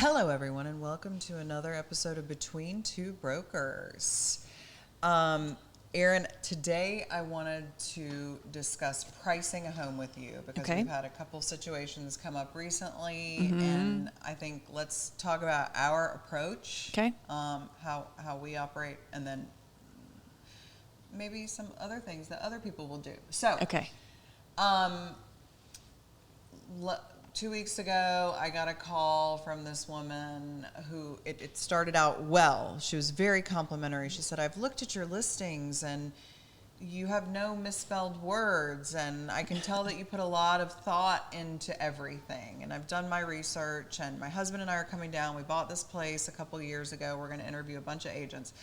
Hello, everyone, and welcome to another episode of Between Two Brokers. Erin, today I wanted to discuss pricing a home with you because we've had a couple situations come up recently, and I think let's talk about our approach, how we operate, and then maybe some other things that other people will do. So, 2 weeks ago, I got a call from this woman who, it started out well. She was very complimentary. She said, I've looked at your listings and you have no misspelled words, and I can tell that you put a lot of thought into everything. And I've done my research, and my husband and I are coming down. We bought this place a couple years ago. We're going to interview a bunch of agents.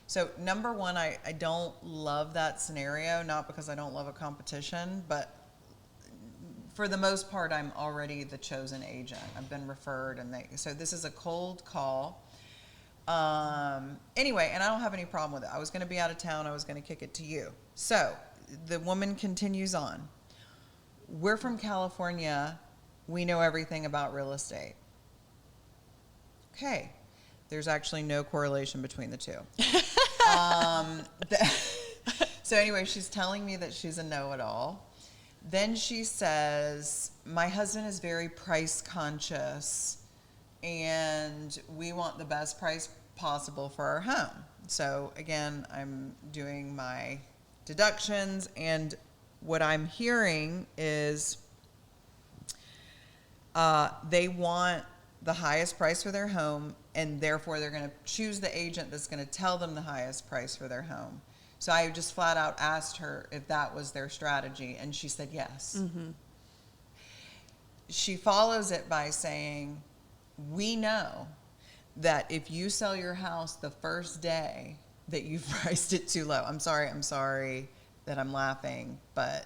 So number one, I don't love that scenario, not because I don't love a competition, but for the most part, I'm already the chosen agent. I've been referred, so this is a cold call. Anyway, and I don't have any problem with it. I was going to be out of town. I was going to kick it to you. So the woman continues on. We're from California. We know everything about real estate. Okay. There's actually no correlation between the two. So anyway, she's telling me that she's a know-it-all. Then she says, my husband is very price conscious and we want the best price possible for our home. So again, I'm doing my deductions, and what I'm hearing is they want the highest price for their home, and therefore they're going to choose the agent that's going to tell them the highest price for their home. So I just flat out asked her if that was their strategy, and she said yes. Mm-hmm. She follows it by saying, we know that if you sell your house the first day that you've priced it too low. I'm sorry that I'm laughing, but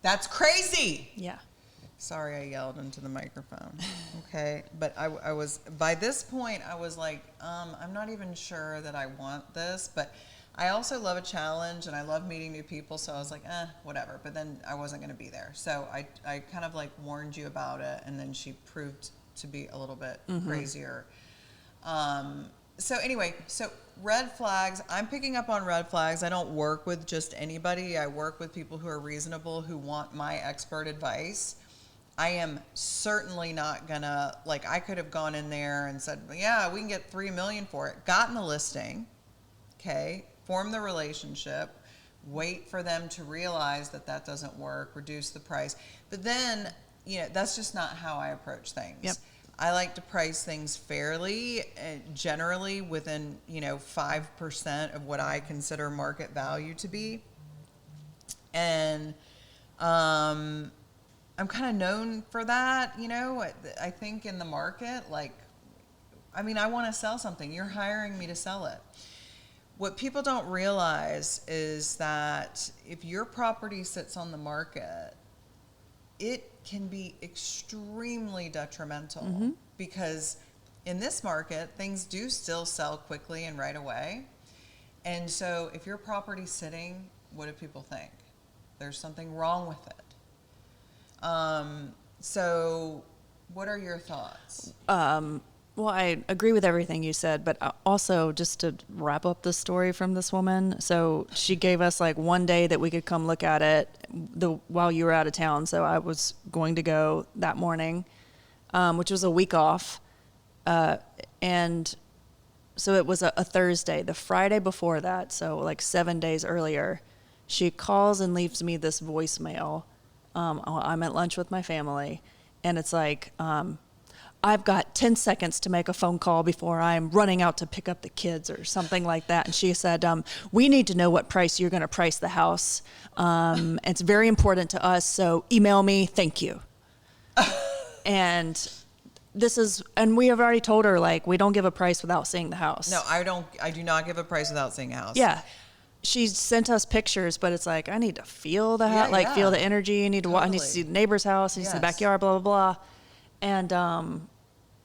that's crazy. Yeah. Sorry, I yelled into the microphone. Okay, but I was, by this point, I was like, I'm not even sure that I want this, but I also love a challenge and I love meeting new people, so I was like, whatever. But then I wasn't going to be there, so I kind of like warned you about it, and then she proved to be a little bit crazier. So anyway, so red flags. I'm picking up on red flags. I don't work with just anybody. I work with people who are reasonable, who want my expert advice. I am certainly not gonna, like, I could have gone in there and said, yeah, we can get $3 million for it, gotten the listing, okay, form the relationship, wait for them to realize that that doesn't work, reduce the price. But then, that's just not how I approach things. Yep. I like to price things fairly, generally within, 5% of what I consider market value to be. And, I'm kind of known for that, I think in the market, I want to sell something. You're hiring me to sell it. What people don't realize is that if your property sits on the market, it can be extremely detrimental because in this market, things do still sell quickly and right away. And so if your property's sitting, what do people think? There's something wrong with it. So what are your thoughts? Well, I agree with everything you said, but also just to wrap up the story from this woman. So she gave us one day that we could come look at it while you were out of town. So I was going to go that morning, which was a week off. And so it was a Thursday. The Friday before that, so 7 days earlier, she calls and leaves me this voicemail. I'm at lunch with my family, and it's I've got 10 seconds to make a phone call before I'm running out to pick up the kids or something like that. And she said, we need to know what price you're going to price the house. It's very important to us, so email me. Thank you. And we have already told her, we don't give a price without seeing the house. No, I do not give a price without seeing a house. Yeah. She sent us pictures, but it's I need to feel the house, feel the energy. I need to I need to see the neighbor's house. I need to see the backyard, blah, blah, blah. And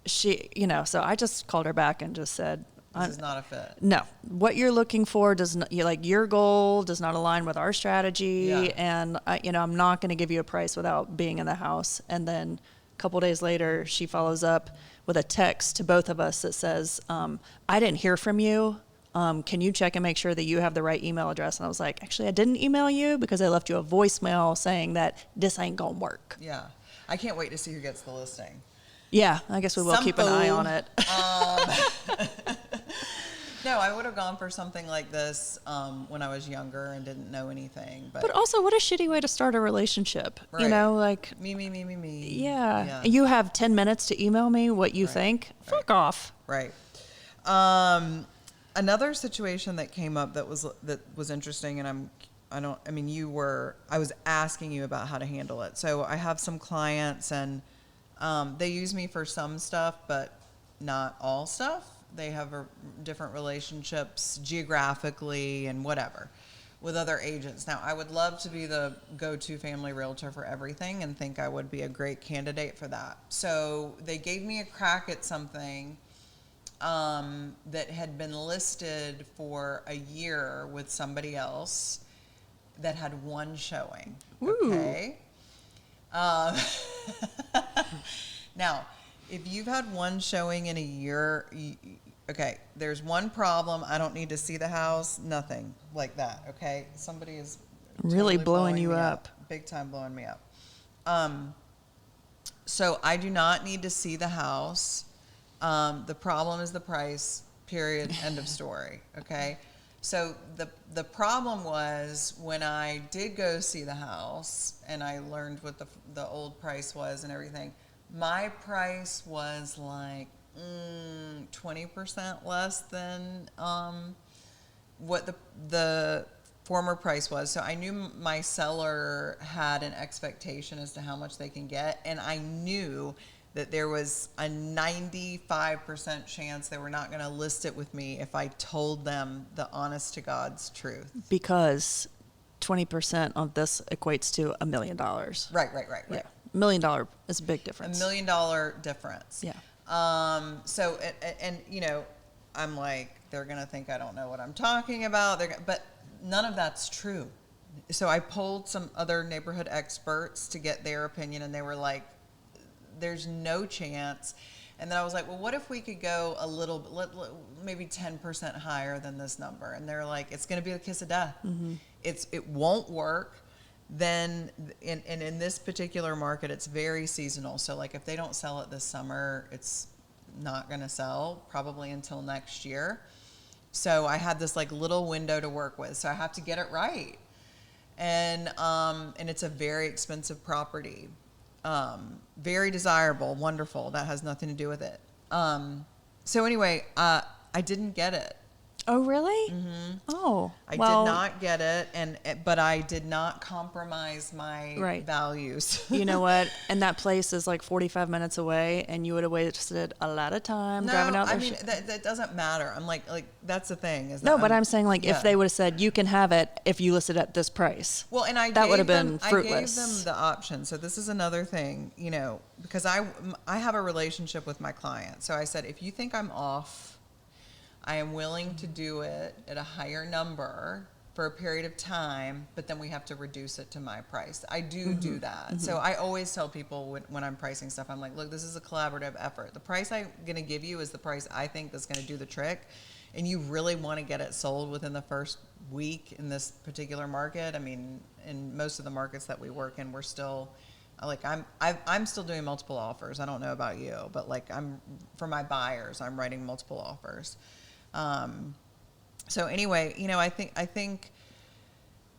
she, so I just called her back and just said, this is not a fit. No, what you're looking for does not, your goal does not align with our strategy. Yeah. And I'm not going to give you a price without being in the house. And then couple days later, she follows up with a text to both of us that says, I didn't hear from you. Can you check and make sure that you have the right email address? And I was like, actually, I didn't email you because I left you a voicemail saying that this ain't going to work. Yeah. I can't wait to see who gets the listing. Yeah, I guess we will keep an eye on it. No, I would have gone for something like this when I was younger and didn't know anything. But also, what a shitty way to start a relationship. Right. You know, like... Me. Yeah. You have 10 minutes to email me what you think. Fuck off. Right. Another situation that came up that was interesting, and I was asking you about how to handle it. So I have some clients, and they use me for some stuff, but not all stuff. They have different relationships geographically and whatever with other agents. Now, I would love to be the go-to family realtor for everything and think I would be a great candidate for that. So they gave me a crack at something that had been listed for a year with somebody else that had one showing. Ooh. Okay. Now, if you've had one showing in a year, okay, there's one problem. I don't need to see the house, nothing like that, okay? Somebody is really totally blowing you me up. Big time blowing me up. So I do not need to see the house. The problem is the price, period, end of story, okay? So the problem was when I did go see the house and I learned what the old price was and everything, my price was like 20% less than what the former price was. So I knew my seller had an expectation as to how much they can get, and I knew that there was a 95% chance they were not going to list it with me if I told them the honest to God's truth. Because 20% of this equates to $1 million. Right. Yeah. $1 million is a big difference. $1 million difference. Yeah. So, and you know, I'm like, they're going to think I don't know what I'm talking about. But none of that's true. So I polled some other neighborhood experts to get their opinion, and they were like, there's no chance. And then I was like, well, what if we could go a little, maybe 10% higher than this number? And they're like, it's going to be the kiss of death. Mm-hmm. It won't work. Then in this particular market, it's very seasonal. So like if they don't sell it this summer, it's not going to sell probably until next year. So I had this like little window to work with. So I have to get it right. And it's a very expensive property. Very desirable, wonderful. That has nothing to do with it. So anyway, I didn't get it. Oh, really? Mm-hmm. Oh, I did not get it, but I did not compromise my values. You know what? And that place is like 45 minutes away, and you would have wasted a lot of time driving out there. I mean, that doesn't matter. I'm like that's the thing. Is that no, but I'm saying like if they would have said you can have it if you listed at this price. Well, and that would have been fruitless. I gave them the option. So this is another thing, you know, because I have a relationship with my client. So I said, if you think I'm off, I am willing to do it at a higher number for a period of time, but then we have to reduce it to my price. I do that. Mm-hmm. So I always tell people when I'm pricing stuff, I'm like, look, this is a collaborative effort. The price I'm going to give you is the price I think that's going to do the trick. And you really want to get it sold within the first week in this particular market. I mean, in most of the markets that we work in, we're still like I'm still doing multiple offers. I don't know about you, but like for my buyers, I'm writing multiple offers. So anyway, you know, I think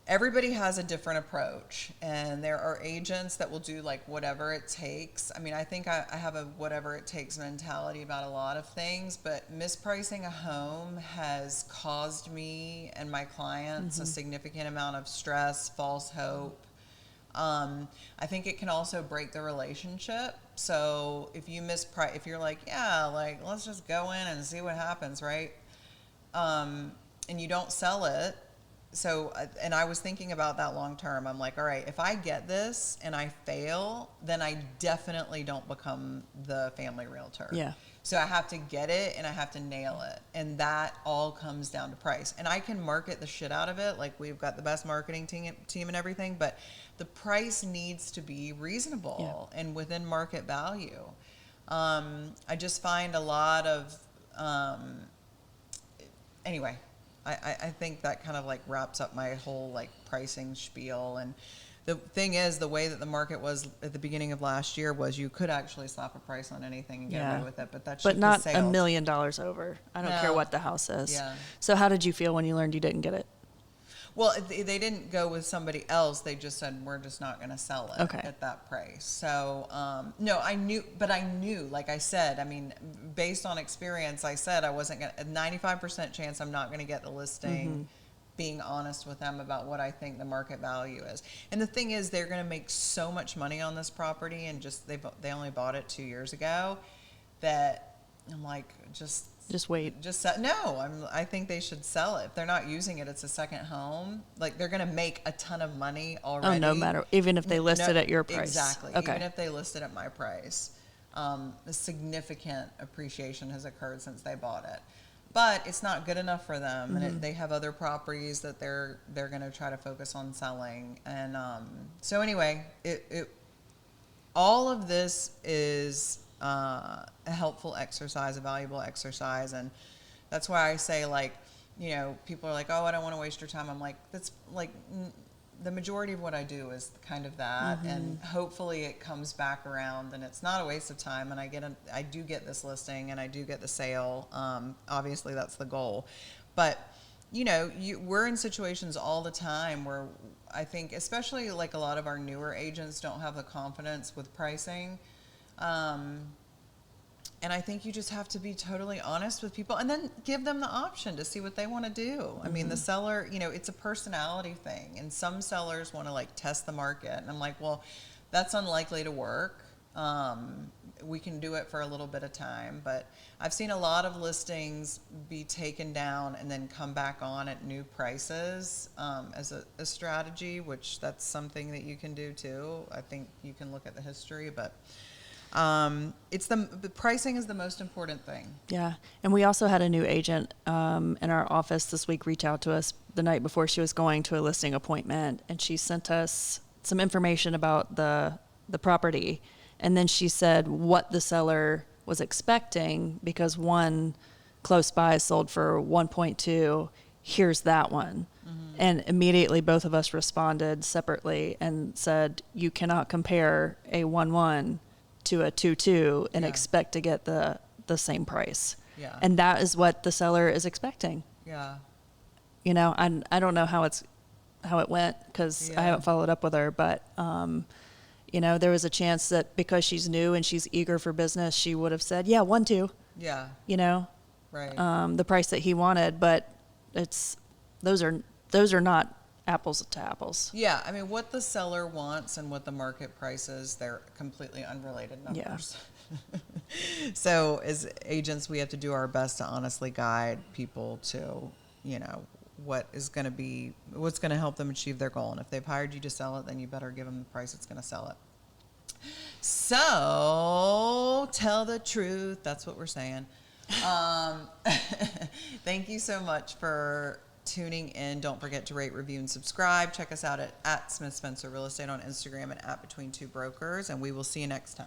everybody has a different approach, and there are agents that will do like whatever it takes. I mean, I think I have a whatever it takes mentality about a lot of things, but mispricing a home has caused me and my clients a significant amount of stress, false hope. I think it can also break the relationship. So if you if you're like, yeah, like let's just go in and see what happens, right? And you don't sell it, and I was thinking about that long term. I'm like, all right, if I get this and I fail, then I definitely don't become the family realtor. Yeah. So I have to get it and I have to nail it. And that all comes down to price. And I can market the shit out of it. Like, we've got the best marketing team and everything, but the price needs to be reasonable and within market value. I just find a lot of, anyway, I think that kind of like wraps up my whole like pricing spiel. And the thing is, the way that the market was at the beginning of last year was you could actually slap a price on anything and get away with it, but that's but not $1 million over. I don't care what the house is. Yeah. So how did you feel when you learned you didn't get it? Well, they didn't go with somebody else. They just said, we're just not going to sell it at that price. So, no, I knew, like I said, I mean, based on experience, I said I wasn't going to, a 95% chance I'm not going to get the listing, being honest with them about what I think the market value is. And the thing is, they're going to make so much money on this property, and just, they only bought it 2 years ago, that I'm like, just wait. I think they should sell it. If they're not using it, it's a second home. Like, they're going to make a ton of money already. Oh, no matter, even if they list it at your price. Exactly. Okay. Even if they list it at my price. A significant appreciation has occurred since they bought it. But it's not good enough for them. And they have other properties that they're going to try to focus on selling. And so anyway, all of this is a helpful exercise, a valuable exercise. And that's why I say, like, you know, people are like, oh, I don't want to waste your time. I'm like, that's like the majority of what I do is kind of that. And hopefully it comes back around and it's not a waste of time. And I do get this listing and I do get the sale. Obviously that's the goal. But, you know, we're in situations all the time where I think, especially like a lot of our newer agents don't have the confidence with pricing. And I think you just have to be totally honest with people and then give them the option to see what they want to do. I mean, the seller, you know, it's a personality thing. And some sellers want to like test the market. And I'm like, well, that's unlikely to work. We can do it for a little bit of time. But I've seen a lot of listings be taken down and then come back on at new prices as a strategy, which that's something that you can do too. I think you can look at the history, but it's the pricing is the most important thing. Yeah. And we also had a new agent in our office this week reach out to us the night before she was going to a listing appointment, and she sent us some information about the property, and then she said what the seller was expecting, because one close by sold for 1.2. Here's that one. And immediately both of us responded separately and said, you cannot compare a 1.1 to a 2.2 and expect to get the same price. Yeah. And that is what the seller is expecting. Yeah. You know, I don't know how it went, because I haven't followed up with her, but you know, there was a chance that because she's new and she's eager for business, she would have said, yeah, 1.2. Yeah. You know, right. The price that he wanted, but those are not apples to apples. Yeah, I mean, what the seller wants and what the market price is, they're completely unrelated numbers. Yeah. So as agents, we have to do our best to honestly guide people to, you know, what's going to help them achieve their goal. And if they've hired you to sell it, then you better give them the price it's going to sell it. So tell the truth. That's what we're saying. Thank you so much for tuning in. Don't forget to rate, review, and subscribe. Check us out at Smith Spencer Real Estate on Instagram and at Between Two Brokers, and we will see you next time.